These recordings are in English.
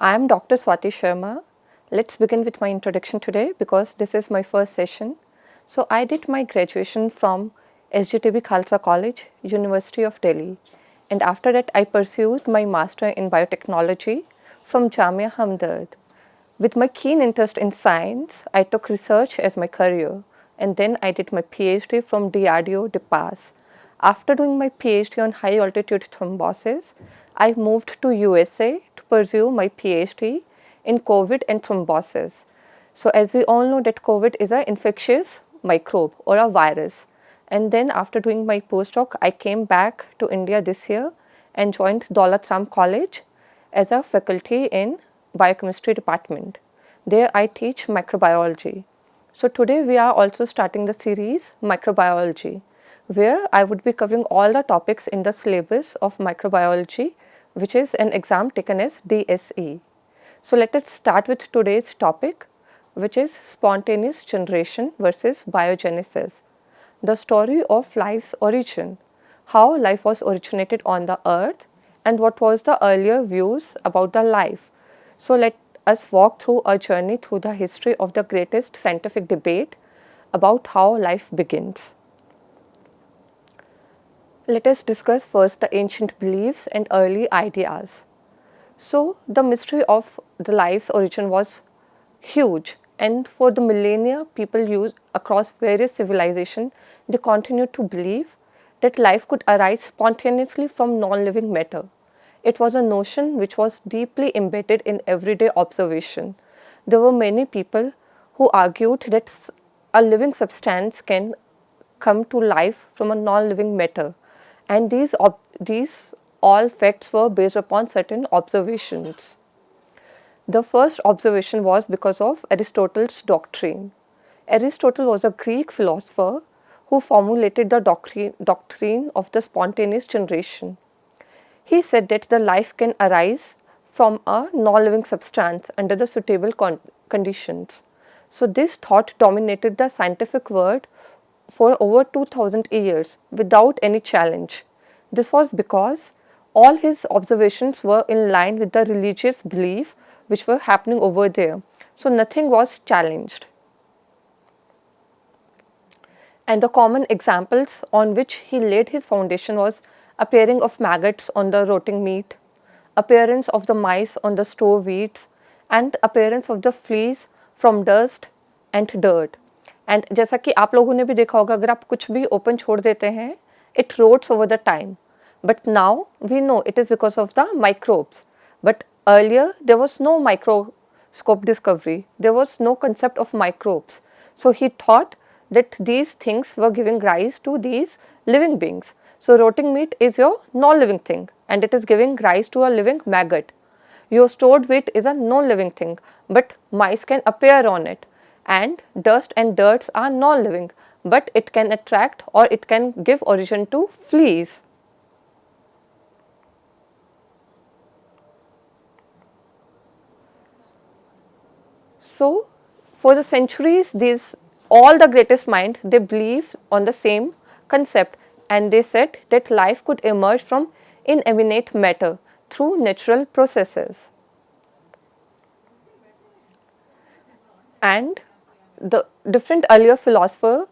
I am Dr. Swati Sharma. Let's begin with my introduction today because this is my first session. So I did my graduation from SGTB Khalsa College, University of Delhi, and after that I pursued my master in biotechnology from Jamia Hamdard. With my keen interest in science, I took research as my career, and then I did my PhD from DRDO DePass. After doing my PhD on high altitude thrombosis, I moved to USA to pursue my PhD in COVID and thrombosis. So as we all know that COVID is an infectious microbe or a virus. And then after doing my postdoc, I came back to India this year and joined Daulat Ram College as a faculty in biochemistry department. There I teach microbiology. So today we are also starting the series microbiology, where I would be covering all the topics in the syllabus of microbiology, which is an exam taken as DSE. So let us start with today's topic, which is spontaneous generation versus biogenesis. The story of life's origin, how life was originated on the earth and what was the earlier views about the life. So let us walk through a journey through the history of the greatest scientific debate about how life begins. Let us discuss first the ancient beliefs and early ideas. So the mystery of the life's origin was huge, and for the millennia people used across various civilizations, they continued to believe that life could arise spontaneously from non-living matter. It was a notion which was deeply embedded in everyday observation. There were many people who argued that a living substance can come to life from a non-living matter, and these all facts were based upon certain observations. The first observation was because of Aristotle's doctrine. Aristotle was a Greek philosopher who formulated the doctrine of the spontaneous generation. He said that the life can arise from a non-living substance under the suitable conditions. So this thought dominated the scientific world for over 2000 years without any challenge. This was because all his observations were in line with the religious belief which were happening over there. So nothing was challenged. And the common examples on which he laid his foundation was appearing of maggots on the rotting meat, appearance of the mice on the store weeds, and appearance of the fleas from dust and dirt. And जैसा कि आप लोगों ने भी देखा होगा, अगर आप कुछ भी ओपन छोड़ देते हैं, it rots over the time. But now we know it is because of the microbes. But earlier there was no microscope discovery. There was no concept of microbes. So he thought that these things were giving rise to these living beings. So rotting meat is your non-living thing and it is giving rise to a living maggot. Your stored wheat is a non-living thing, but mice can appear on it, and dust and dirt are non-living, but it can attract or it can give origin to fleas. So for the centuries, all the greatest minds, they believed on the same concept, and they said that life could emerge from inanimate matter through natural processes. And the different earlier philosophers,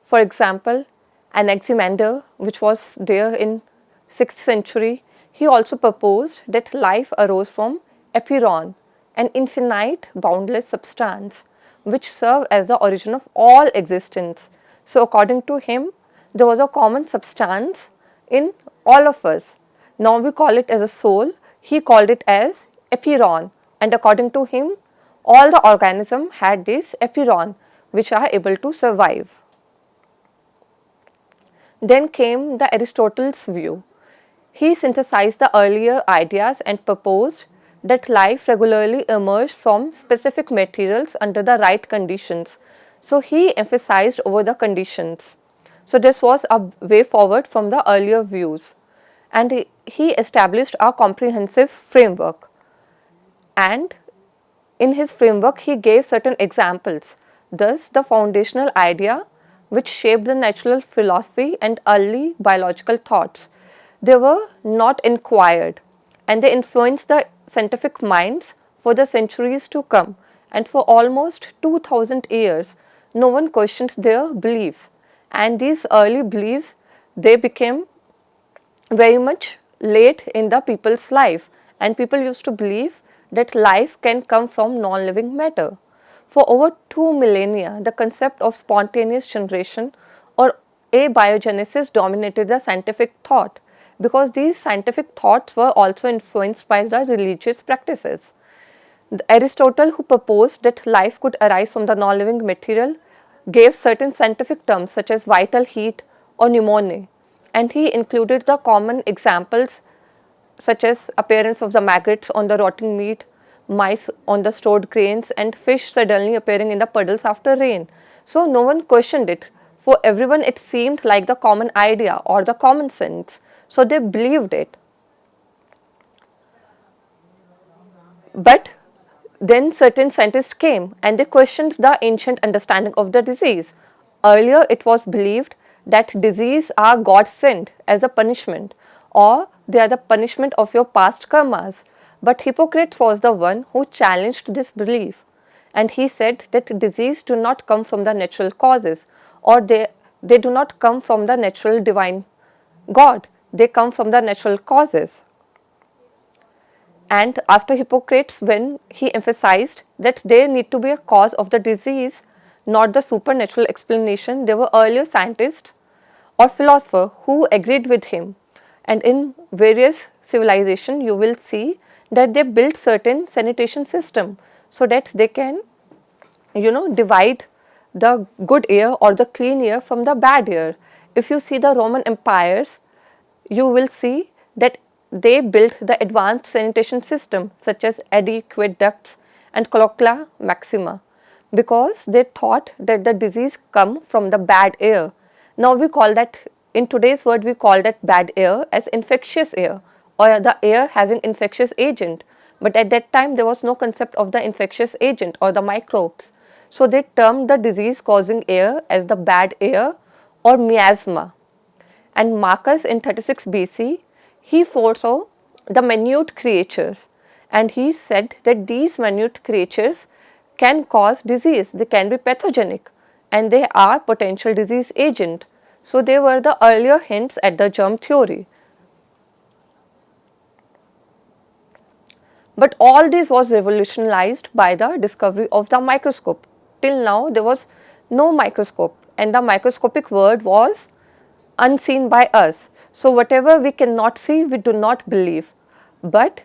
for example, Anaximander, which was there in 6th century, he also proposed that life arose from Epiron, an infinite boundless substance which served as the origin of all existence. So according to him, there was a common substance in all of us. Now we call it as a soul, he called it as Epiron, and according to him, all the organisms had this Epiron which are able to survive. Then came the Aristotle's view. He synthesized the earlier ideas and proposed that life regularly emerged from specific materials under the right conditions. So he emphasized over the conditions. So this was a way forward from the earlier views, and he established a comprehensive framework, and in his framework he gave certain examples. Thus the foundational idea which shaped the natural philosophy and early biological thoughts, they were not inquired and they influenced the scientific minds for the centuries to come, and for almost 2000 years no one questioned their beliefs, and these early beliefs, they became very much late in the people's life, and people used to believe that life can come from non-living matter. For over 2 millennia, the concept of spontaneous generation or abiogenesis dominated the scientific thought, because these scientific thoughts were also influenced by the religious practices. Aristotle, who proposed that life could arise from the non-living material, gave certain scientific terms such as vital heat or pneumone, and he included the common examples such as appearance of the maggots on the rotting meat, mice on the stored grains, and fish suddenly appearing in the puddles after rain. So no one questioned it. For everyone it seemed like the common idea or the common sense, so they believed it. But then certain scientists came and they questioned the ancient understanding of the disease. Earlier it was believed that disease are God sent as a punishment, or they are the punishment of your past karmas. But Hippocrates was the one who challenged this belief, and he said that disease do not come from the natural causes, or they do not come from the natural divine God, they come from the natural causes. And after Hippocrates, when he emphasized that there need to be a cause of the disease, not the supernatural explanation, there were earlier scientists or philosophers who agreed with him. And in various civilizations, you will see that they built certain sanitation system so that they can, divide the good air or the clean air from the bad air. If you see the Roman empires, you will see that they built the advanced sanitation system such as aqueducts and cloaca maxima, because they thought that the disease come from the bad air. Now we call that, in today's word we call that bad air as infectious air, or the air having infectious agent, but at that time there was no concept of the infectious agent or the microbes. So they termed the disease causing air as the bad air or miasma. And Marcus in 36 BC, he foresaw the minute creatures, and he said that these minute creatures can cause disease, they can be pathogenic, and they are potential disease agent. So they were the earlier hints at the germ theory. But all this was revolutionized by the discovery of the microscope. Till now there was no microscope, and the microscopic word was unseen by us. So whatever we cannot see, we do not believe. But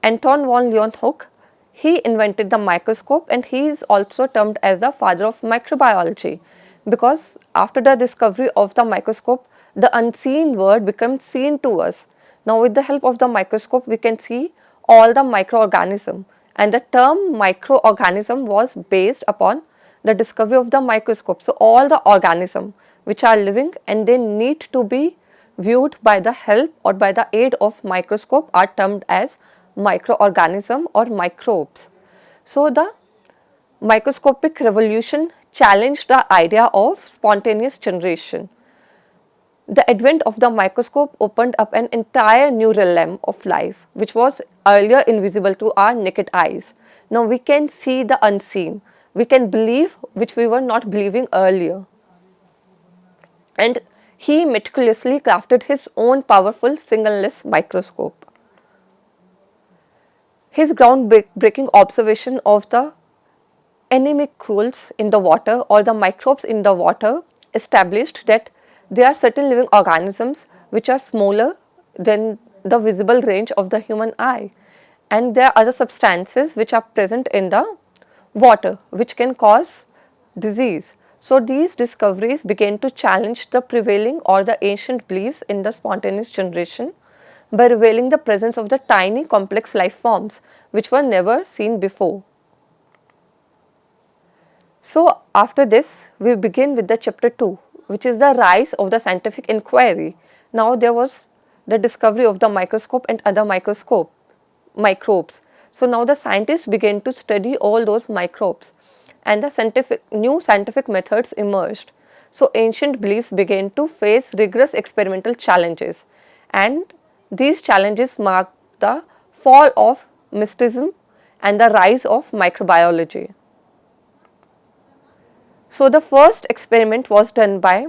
Anton von Leeuwenhoek, he invented the microscope, and he is also termed as the father of microbiology, because after the discovery of the microscope, the unseen world becomes seen to us. Now with the help of the microscope, we can see all the microorganism, and the term microorganism was based upon the discovery of the microscope. So all the organism which are living and they need to be viewed by the help or by the aid of microscope are termed as microorganism or microbes. So the microscopic revolution challenged the idea of spontaneous generation. The advent of the microscope opened up an entire new realm of life which was earlier invisible to our naked eyes. Now we can see the unseen, we can believe which we were not believing earlier. And he meticulously crafted his own powerful single-lens microscope. His groundbreaking observation of the animalcules in the water or the microbes in the water established that there are certain living organisms which are smaller than the visible range of the human eye, and there are other substances which are present in the water which can cause disease. So these discoveries began to challenge the prevailing or the ancient beliefs in the spontaneous generation by revealing the presence of the tiny complex life forms which were never seen before. So after this we begin with the chapter 2, which is the rise of the scientific inquiry. Now there was the discovery of the microscope and other microbes. So now the scientists began to study all those microbes, and the new scientific methods emerged. So ancient beliefs began to face rigorous experimental challenges, and these challenges marked the fall of mysticism and the rise of microbiology. So the first experiment was done by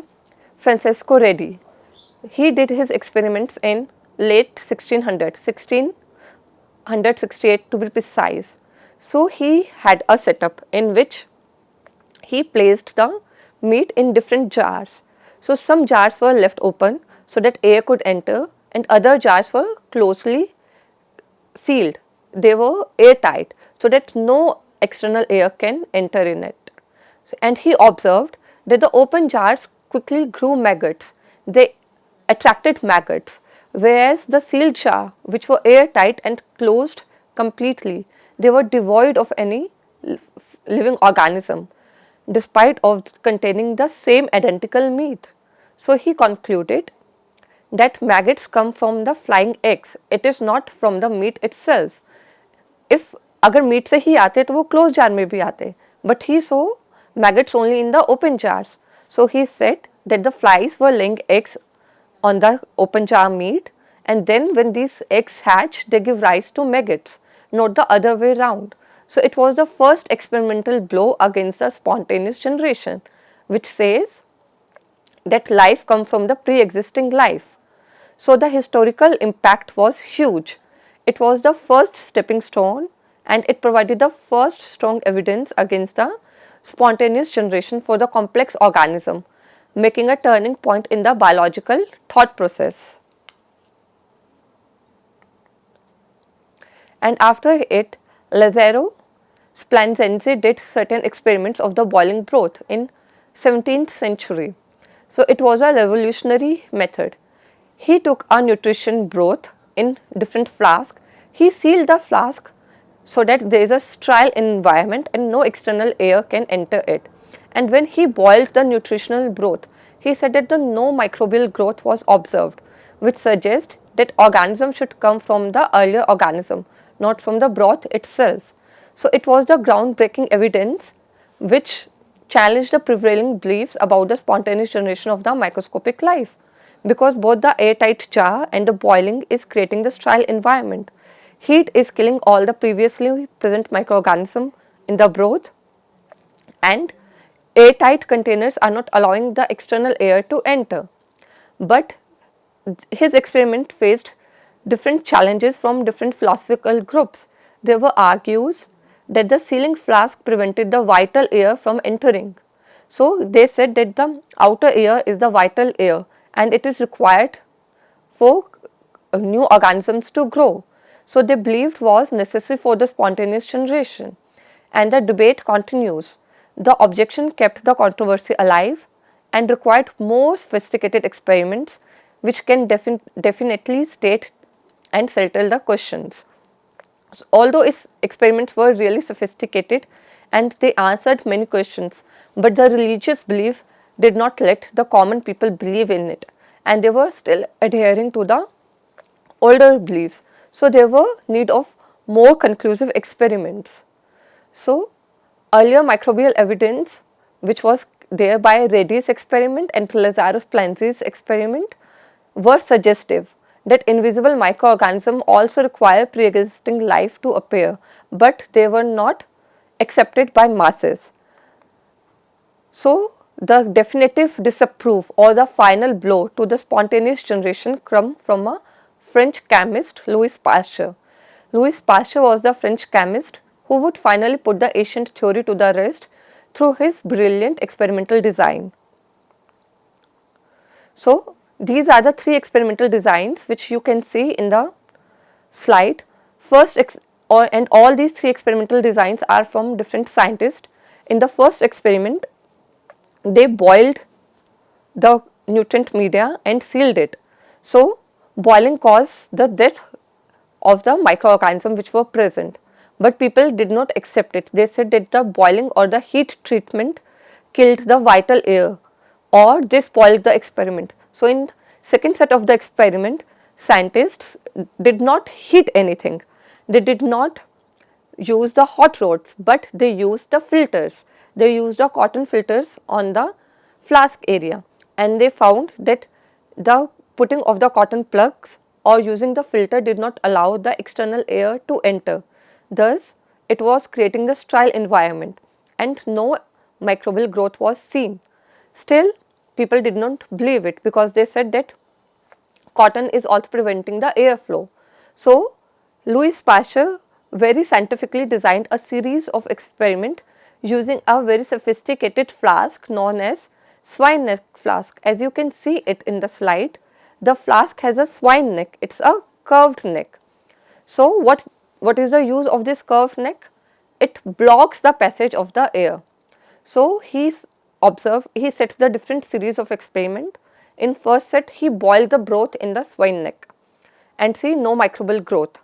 Francesco Redi. He did his experiments in late 1668 to be precise. So he had a setup in which he placed the meat in different jars. So some jars were left open so that air could enter, and other jars were closely sealed. They were airtight so that no external air can enter in it. And he observed that the open jars quickly grew maggots. They attracted maggots, whereas the sealed jar, which were airtight and closed completely, they were devoid of any living organism, despite of containing the same identical meat. So he concluded that maggots come from the flying eggs. It is not from the meat itself. If अगर meet से ही आते तो वो close jar में भी आते, but he saw maggots only in the open jars. So he said that the flies were laying eggs on the open jar meat, and then when these eggs hatch, they give rise to maggots, not the other way round. So it was the first experimental blow against the spontaneous generation, which says that life comes from the pre-existing life. So the historical impact was huge. It was the first stepping stone, and it provided the first strong evidence against the spontaneous generation for the complex organism, making a turning point in the biological thought process. And after it, Lazzaro Spallanzani did certain experiments of the boiling broth in 17th century. So it was a revolutionary method. He took a nutrition broth in different flasks. He sealed the flask so that there is a sterile environment and no external air can enter it. And when he boiled the nutritional broth, he said that no microbial growth was observed, which suggests that organism should come from the earlier organism, not from the broth itself. So it was the groundbreaking evidence which challenged the prevailing beliefs about the spontaneous generation of the microscopic life, because both the airtight jar and the boiling is creating the sterile environment. Heat is killing all the previously present microorganisms in the broth, and airtight containers are not allowing the external air to enter. But his experiment faced different challenges from different philosophical groups. There were argues that the sealing flask prevented the vital air from entering. So they said that the outer air is the vital air and it is required for new organisms to grow. So they believed was necessary for the spontaneous generation. And the debate continues. The objection kept the controversy alive and required more sophisticated experiments which can definitely state and settle the questions. So, although its experiments were really sophisticated and they answered many questions, but the religious belief did not let the common people believe in it, and they were still adhering to the older beliefs. So there were need of more conclusive experiments. So earlier microbial evidence, which was there by Redi's experiment and Lazzaro Spallanzani's experiment, were suggestive that invisible microorganisms also require pre-existing life to appear, but they were not accepted by masses. So the definitive disapprove or the final blow to the spontaneous generation come from a French chemist, Louis Pasteur. Louis Pasteur was the French chemist who would finally put the ancient theory to the rest through his brilliant experimental design. So these are the three experimental designs which you can see in the slide. First, and all these three experimental designs are from different scientists. In the first experiment, they boiled the nutrient media and sealed it. So boiling caused the death of the microorganisms which were present, but people did not accept it. They said that the boiling or the heat treatment killed the vital air, or they spoiled the experiment. So in second set of the experiment, scientists did not heat anything. They did not use the hot rods, but they used the filters. They used the cotton filters on the flask area, and they found that the putting of the cotton plugs or using the filter did not allow the external air to enter. Thus, it was creating the sterile environment and no microbial growth was seen. Still, people did not believe it because they said that cotton is also preventing the airflow. So, Louis Pasteur very scientifically designed a series of experiments using a very sophisticated flask known as swine neck flask. As you can see it in the slide, the flask has a swine neck, it's a curved neck. So, what is the use of this curved neck? It blocks the passage of the air. So, he set the different series of experiment. In first set, he boiled the broth in the swine neck and see no microbial growth.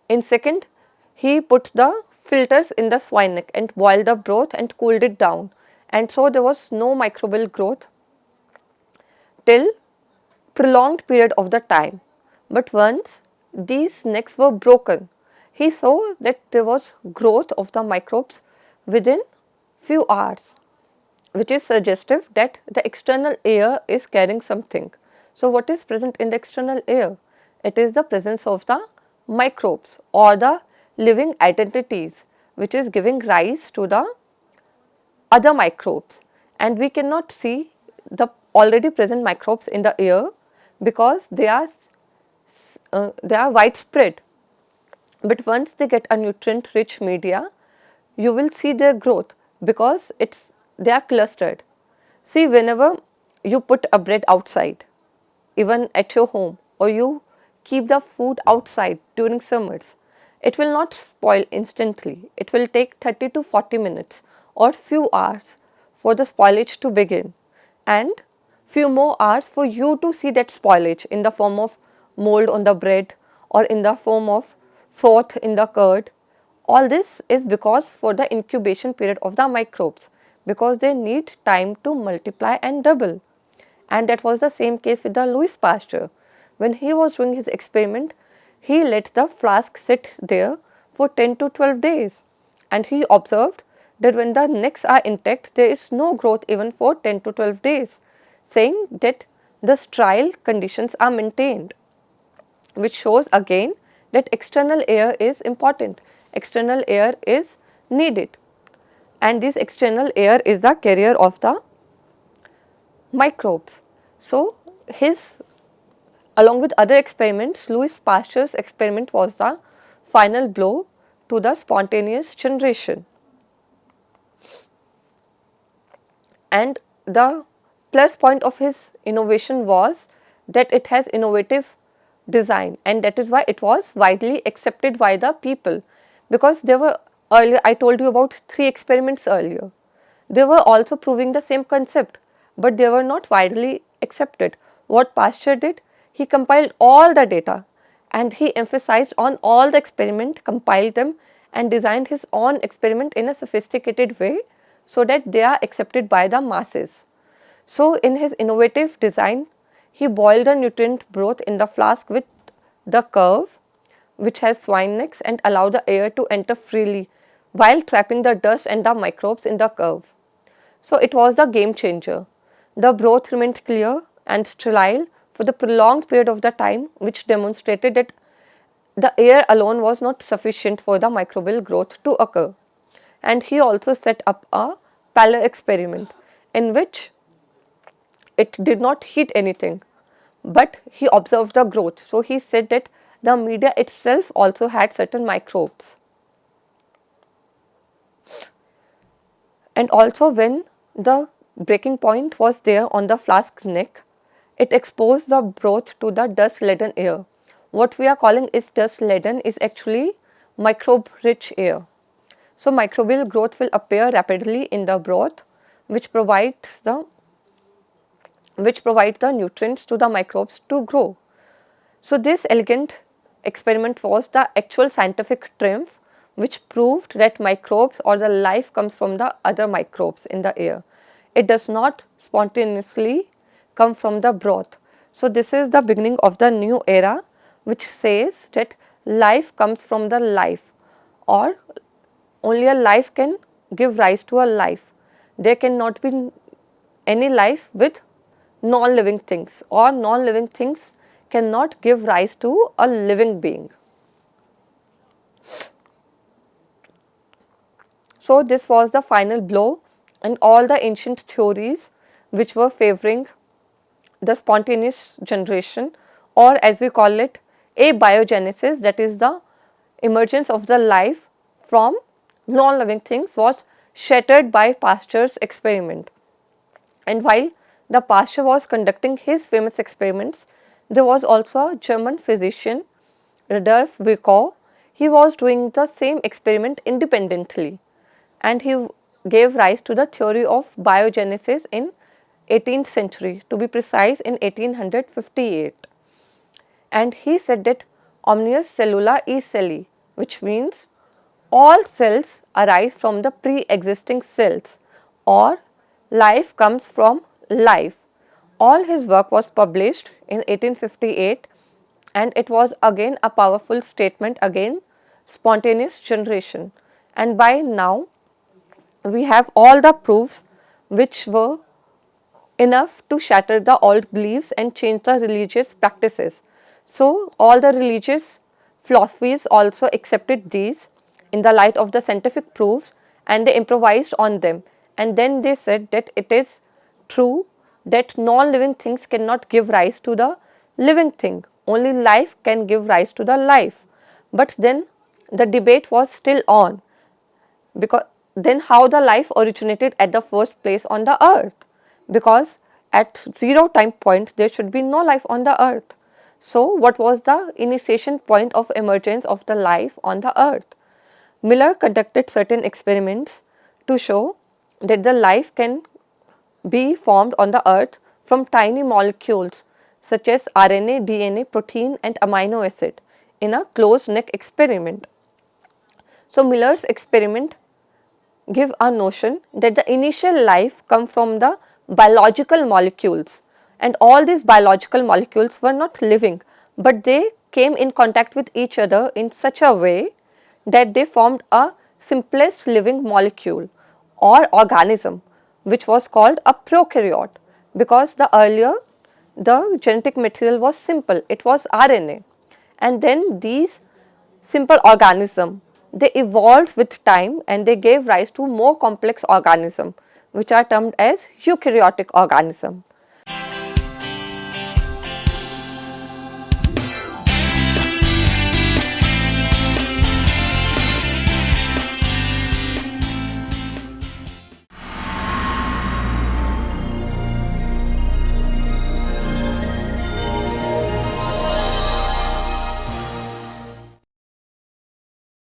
In second, he put the filters in the swine neck and boiled the broth and cooled it down, and so there was no microbial growth till prolonged period of the time. But once these necks were broken, he saw that there was growth of the microbes within few hours, which is suggestive that the external air is carrying something. So, what is present in the external air? It is the presence of the microbes or the living identities which is giving rise to the other microbes, and we cannot see the already present microbes in the air because they are widespread. But once they get a nutrient rich media, you will see their growth because they are clustered. See, whenever you put a bread outside, even at your home, or you keep the food outside during summers, it will not spoil instantly. It will take 30 to 40 minutes or few hours for the spoilage to begin, and few more hours for you to see that spoilage in the form of mold on the bread or in the form of froth in the curd. All this is because for the incubation period of the microbes, because they need time to multiply and double. And that was the same case with the Louis Pasteur. When he was doing his experiment, he let the flask sit there for 10 to 12 days, and he observed that when the necks are intact, there is no growth even for 10 to 12 days, saying that the sterile conditions are maintained, which shows again that external air is important, external air is needed, and this external air is the carrier of the microbes. So, along with other experiments, Louis Pasteur's experiment was the final blow to the spontaneous generation. And the plus point of his innovation was that it has innovative design, and that is why it was widely accepted by the people, because there were earlier, I told you about 3 experiments earlier. They were also proving the same concept, but they were not widely accepted. What Pasteur did, he compiled all the data and he emphasized on all the experiment, compiled them and designed his own experiment in a sophisticated way so that they are accepted by the masses. So, in his innovative design, he boiled the nutrient broth in the flask with the curve which has swine necks and allow the air to enter freely while trapping the dust and the microbes in the curve. So, it was the game changer. The broth remained clear and sterile for the prolonged period of the time, which demonstrated that the air alone was not sufficient for the microbial growth to occur. And he also set up a parallel experiment in which it did not heat anything, but he observed the growth. So, he said that the media itself also had certain microbes. And also, when the breaking point was there on the flask neck, it exposed the broth to the dust laden air. What we are calling is dust laden is actually microbe rich air. So, microbial growth will appear rapidly in the broth, which provides the nutrients to the microbes to grow. So, this elegant experiment was the actual scientific triumph which proved that microbes or the life comes from the other microbes in the air. It does not spontaneously come from the broth. So, this is the beginning of the new era which says that life comes from the life, or only a life can give rise to a life. There cannot be any life with non-living things, or non-living things cannot give rise to a living being. So this was the final blow, and all the ancient theories which were favoring the spontaneous generation, or as we call it, abiogenesis, that is the emergence of the life from non-living things, was shattered by Pasteur's experiment. And while the Pasteur was conducting his famous experiments, there was also a German physician, Rudolf Virchow. He was doing the same experiment independently, and he gave rise to the theory of biogenesis in 18th century, to be precise in 1858. And he said that omnius cellula e celli, which means all cells arise from the pre-existing cells, or life comes from life. All his work was published in 1858, and it was again a powerful statement against spontaneous generation. And by now we have all the proofs which were enough to shatter the old beliefs and change the religious practices. So all the religious philosophies also accepted these in the light of the scientific proofs, and they improvised on them, and then they said that it is true that non-living things cannot give rise to the living thing, only life can give rise to the life. But then the debate was still on, because then how the life originated at the first place on the earth, because at zero time point there should be no life on the earth. So what was the initiation point of emergence of the life on the earth? Miller conducted certain experiments to show that the life can be formed on the earth from tiny molecules such as RNA, DNA, protein and amino acid in a closed neck experiment. So Miller's experiment give a notion that the initial life come from the biological molecules, and all these biological molecules were not living, but they came in contact with each other in such a way that they formed a simplest living molecule or organism, which was called a prokaryote, because the earlier the genetic material was simple, it was RNA, and then these simple organism, they evolved with time and they gave rise to more complex organism, which are termed as eukaryotic organism.